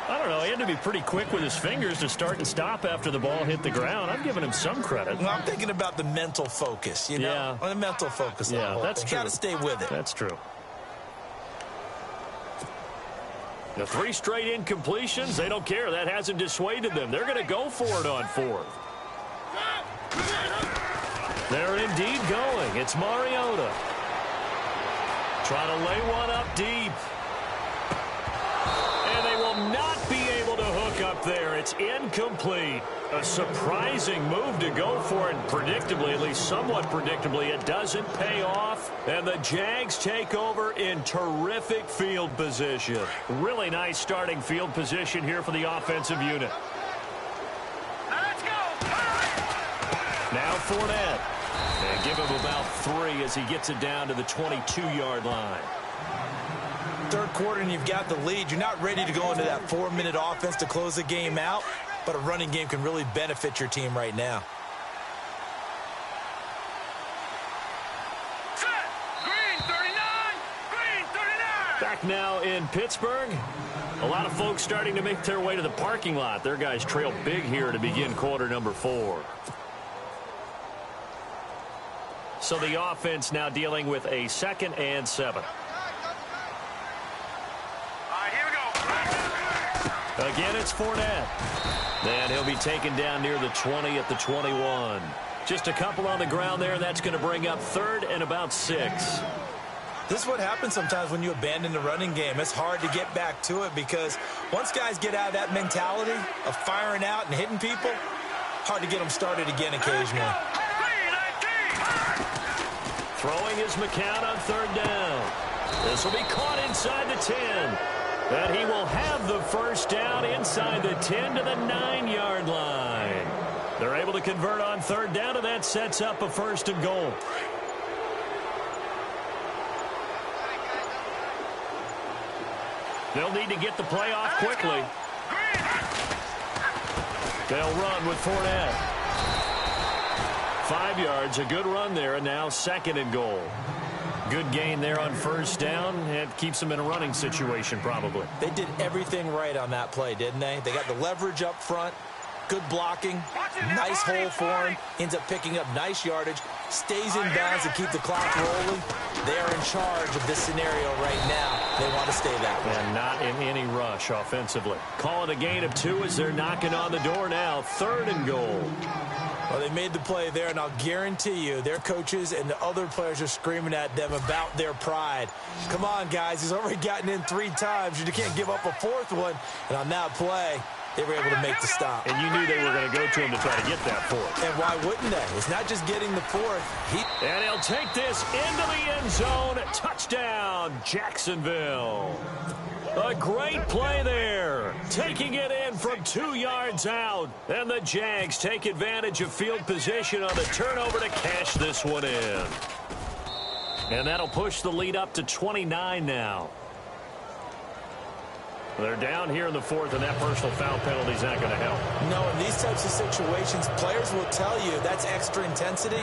I don't know. He had to be pretty quick with his fingers to start and stop after the ball hit the ground. I'm giving him some credit. Well, I'm thinking about the mental focus, you know? Yeah. The mental focus. Yeah, that's true. Got to stay with it. That's true. The 3 straight incompletions, they don't care. That hasn't dissuaded them. They're going to go for it on 4th. They're indeed going. It's Mariota. Trying to lay one up deep. And they will not be able to hook up there. It's incomplete. A surprising move to go for it. Predictably, at least somewhat predictably, it doesn't pay off. And the Jags take over in terrific field position. Really nice starting field position here for the offensive unit. Let's go. Now Fournette. And give him about 3 as he gets it down to the 22-yard line. 3rd quarter and you've got the lead. You're not ready to go into that 4-minute offense to close the game out, but a running game can really benefit your team right now. Set. Green 39. Green 39. Back now in Pittsburgh. A lot of folks starting to make their way to the parking lot. Their guys trail big here to begin quarter number 4. So the offense now dealing with a 2nd and 7. Again, it's Fournette. And he'll be taken down near the 20 at the 21. Just a couple on the ground there, and that's going to bring up 3rd and about 6. This is what happens sometimes when you abandon the running game. It's hard to get back to it because once guys get out of that mentality of firing out and hitting people, hard to get them started again occasionally. Throwing is McCown on 3rd down. This will be caught inside the 10. And he will have the first down inside the 10 to the 9-yard line. They're able to convert on 3rd down, and that sets up a 1st and goal. They'll need to get the play off quickly. They'll run with Fournette. 5 yards, a good run there, and now 2nd and goal. Good gain there on 1st down. It keeps them in a running situation probably. They did everything right on that play, didn't they? They got the leverage up front, good blocking, nice hole for him, ends up picking up nice yardage, stays in bounds to keep the clock rolling. They are in charge of this scenario right now. They want to stay that way. And not in any rush offensively. Call it a gain of 2 as they're knocking on the door now. 3rd and goal. Well, they made the play there, and I'll guarantee you their coaches and the other players are screaming at them about their pride. Come on, guys. He's already gotten in 3 times. You can't give up a 4th one. And on that play, they were able to make the stop. And you knew they were going to go to him to try to get that 4th. And why wouldn't they? It's not just getting the 4th. And he'll take this into the end zone. Touchdown, Jacksonville. A great play there. Taking it in from 2 yards out. And the Jags take advantage of field position on the turnover to cash this one in. And that'll push the lead up to 29 now. They're down here in the 4th, and that personal foul penalty is not going to help. No, in these types of situations, players will tell you that's extra intensity.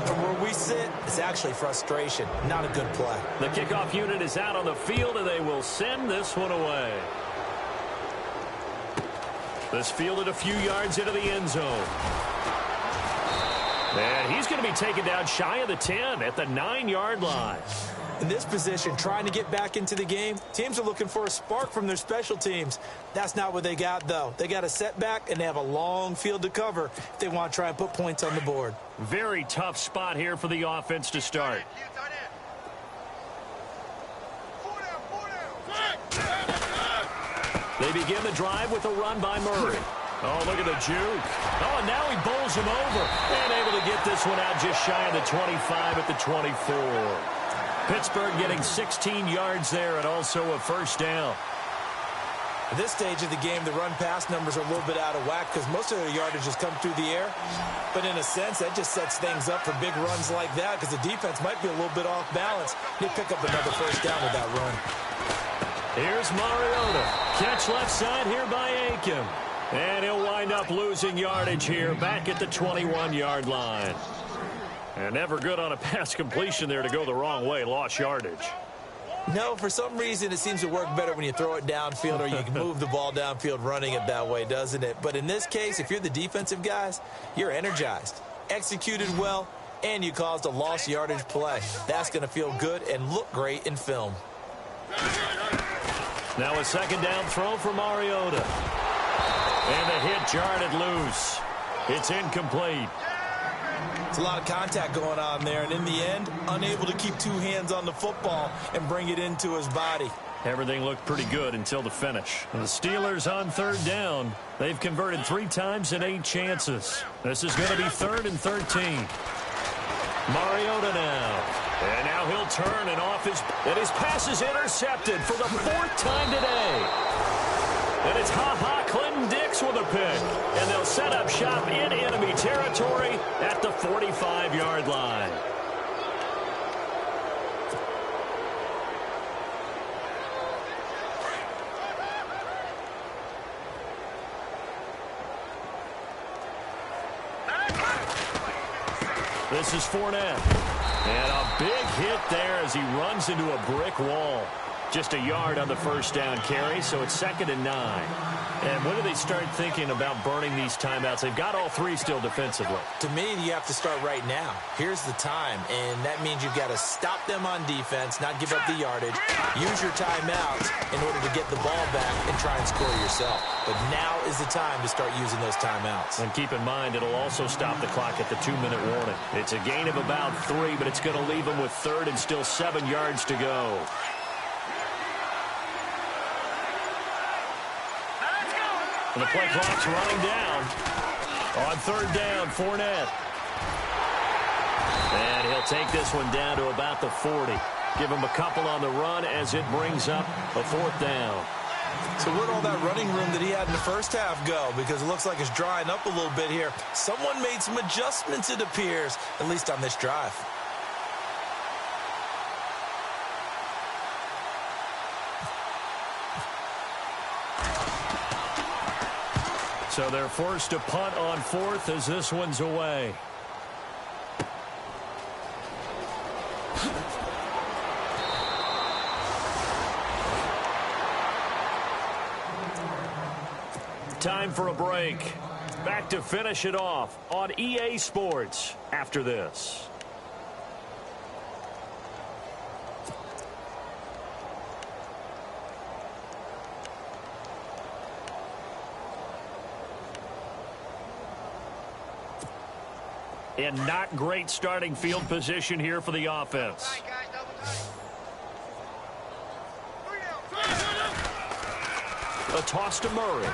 From where we sit, it's actually frustration, not a good play. The kickoff unit is out on the field, and they will send this one away. This fielded a few yards into the end zone. And he's going to be taken down shy of the 10 at the 9-yard line. In this position, trying to get back into the game, teams are looking for a spark from their special teams. That's not what they got, though. They got a setback, and they have a long field to cover if they want to try and put points on the board. Very tough spot here for the offense to start. They begin the drive with a run by Murray. Oh, look at the juke. Oh, and now he bowls him over. And able to get this one out just shy of the 25 at the 24. Pittsburgh getting 16 yards there and also a 1st down. At this stage of the game, the run-pass numbers are a little bit out of whack because most of their yardage has come through the air. But in a sense, that just sets things up for big runs like that because the defense might be a little bit off balance. They pick up another 1st down with that run. Here's Mariota. Catch left side here by Aiken. And he'll wind up losing yardage here back at the 21-yard line. And never good on a pass completion there to go the wrong way. Lost yardage. No, for some reason it seems to work better when you throw it downfield or you can move the ball downfield running it that way, doesn't it? But in this case, if you're the defensive guys, you're energized, executed well, and you caused a lost yardage play. That's going to feel good and look great in film. Now a 2nd down throw for Mariota. And the hit jarred it loose. It's incomplete. It's a lot of contact going on there, and in the end, unable to keep 2 hands on the football and bring it into his body. Everything looked pretty good until the finish. The Steelers on 3rd down. They've converted 3 times in 8 chances. This is going to be 3rd and 13. Mariota now. And now he'll turn and off his pass is intercepted for the 4th time today. And it's Clinton Dix with a pick. And they'll set up shop in enemy territory at the 45-yard line. This is Fournette. And a big hit there as he runs into a brick wall. Just a yard on the 1st down carry, so it's 2nd and 9. And when do they start thinking about burning these timeouts? They've got all 3 still defensively. To me, you have to start right now. Here's the time, and that means you've got to stop them on defense, not give up the yardage, use your timeouts in order to get the ball back and try and score yourself. But now is the time to start using those timeouts. And keep in mind, it'll also stop the clock at the 2-minute warning. It's a gain of about 3, but it's going to leave them with 3rd and still 7 yards to go. And the play clock's running down. On 3rd down, Fournette. And he'll take this one down to about the 40. Give him a couple on the run as it brings up a 4th down. So where'd all that running room that he had in the 1st half go? Because it looks like it's drying up a little bit here. Someone made some adjustments, it appears, at least on this drive. So they're forced to punt on fourth as this one's away. Time for a break. Back to finish it off on EA Sports after this. And not great starting field position here for the offense. A toss to Murray.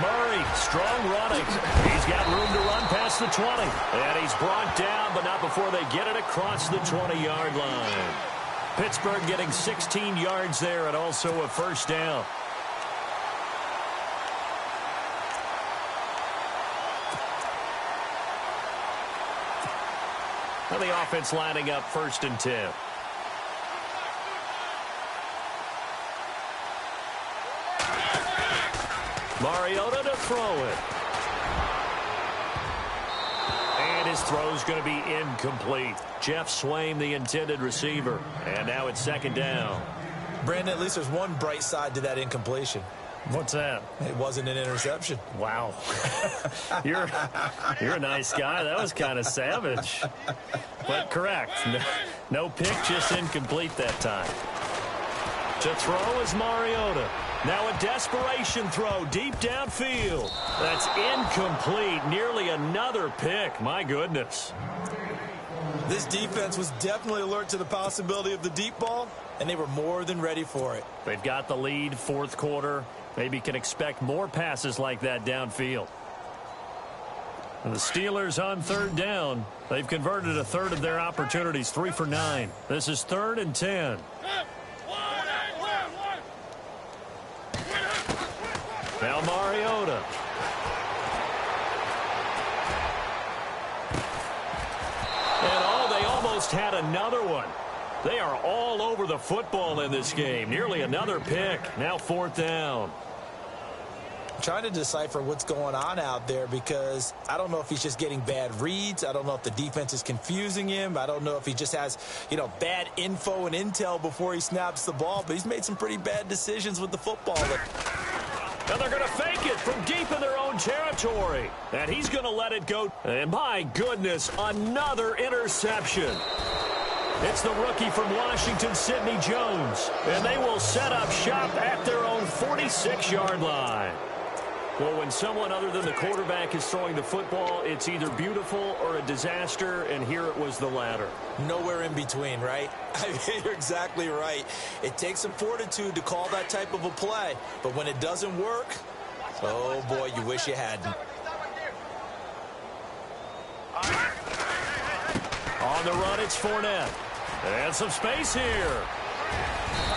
Murray, strong running. He's got room to run past the 20. And he's brought down, but not before they get it across the 20-yard line. Pittsburgh getting 16 yards there and also a first down. And the offense lining up 1st and 10. Mariota to throw it. And his throw's going to be incomplete. Jeff Swain, the intended receiver. And now it's 2nd down. Brandon, at least there's one bright side to that incompletion. What's that? It wasn't an interception. Wow. You're a nice guy. That was kind of savage. But correct. No pick, just incomplete that time. To throw is Mariota. Now a desperation throw deep downfield. That's incomplete. Nearly another pick. My goodness. This defense was definitely alert to the possibility of the deep ball, and they were more than ready for it. They've got the lead, 4th quarter. Maybe can expect more passes like that downfield. And the Steelers on 3rd down. They've converted a third of their opportunities, 3 for 9. This is 3rd and 10. Now Mariota. And they almost had another one. They are all over the football in this game. Nearly another pick. Now 4th down. I'm trying to decipher what's going on out there because I don't know if he's just getting bad reads. I don't know if the defense is confusing him. I don't know if he just has, bad info and intel before he snaps the ball. But he's made some pretty bad decisions with the football. And they're going to fake it from deep in their own territory. And he's going to let it go. And my goodness, another interception. It's the rookie from Washington, Sidney Jones. And they will set up shop at their own 46-yard line. Well, when someone other than the quarterback is throwing the football, it's either beautiful or a disaster, and here it was the latter. Nowhere in between, right? I mean, you're exactly right. It takes some fortitude to call that type of a play, but when it doesn't work, oh boy, you wish you hadn't. On the run, it's Fournette. And some space here.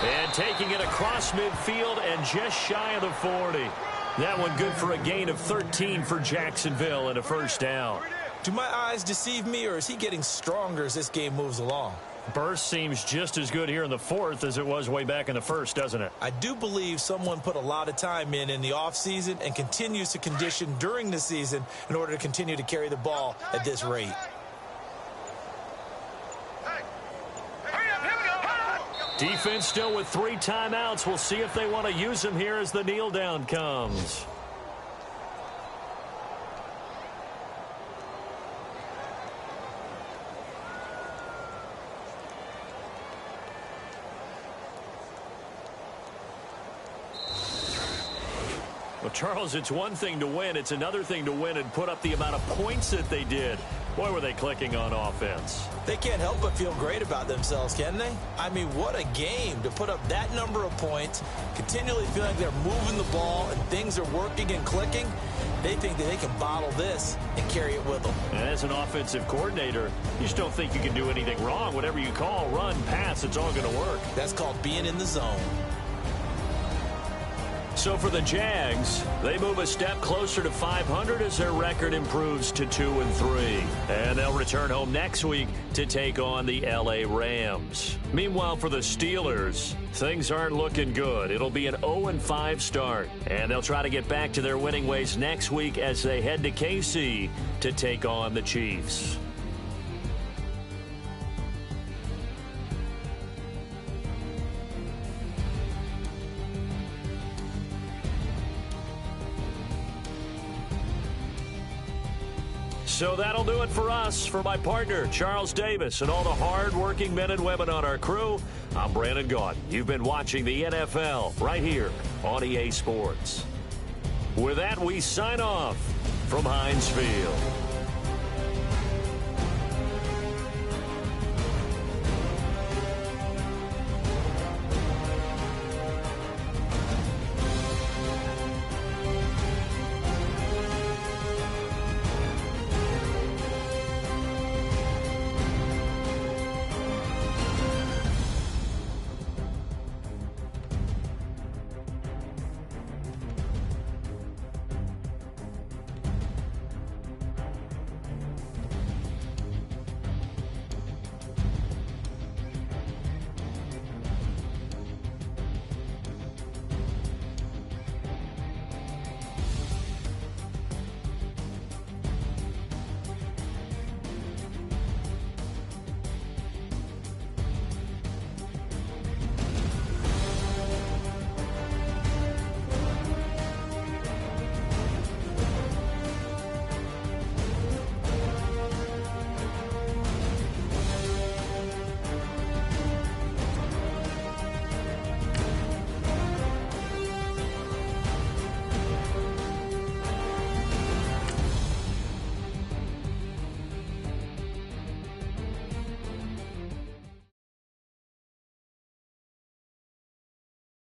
And taking it across midfield and just shy of the 40. That one good for a gain of 13 for Jacksonville and a first down. Do my eyes deceive me, or is he getting stronger as this game moves along? Burst seems just as good here in the 4th as it was way back in the 1st, doesn't it? I do believe someone put a lot of time in the offseason and continues to condition during the season in order to continue to carry the ball at this rate. Defense still with 3 timeouts. We'll see if they want to use them here as the kneel down comes. Well, Charles, it's one thing to win. It's another thing to win and put up the amount of points that they did. Boy, were they clicking on offense. They can't help but feel great about themselves, can they? I mean, what a game to put up that number of points, continually feel like they're moving the ball and things are working and clicking. They think that they can bottle this and carry it with them. And as an offensive coordinator, you just don't think you can do anything wrong. Whatever you call, run, pass, it's all going to work. That's called being in the zone. So for the Jags, they move a step closer to 500 as their record improves to 2-3. And they'll return home next week to take on the LA Rams. Meanwhile, for the Steelers, things aren't looking good. It'll be an 0-5 start. And they'll try to get back to their winning ways next week as they head to KC to take on the Chiefs. So that'll do it for us. For my partner, Charles Davis, and all the hard-working men and women on our crew, I'm Brandon Gaudin. You've been watching the NFL right here on EA Sports. With that, we sign off from Heinz Field.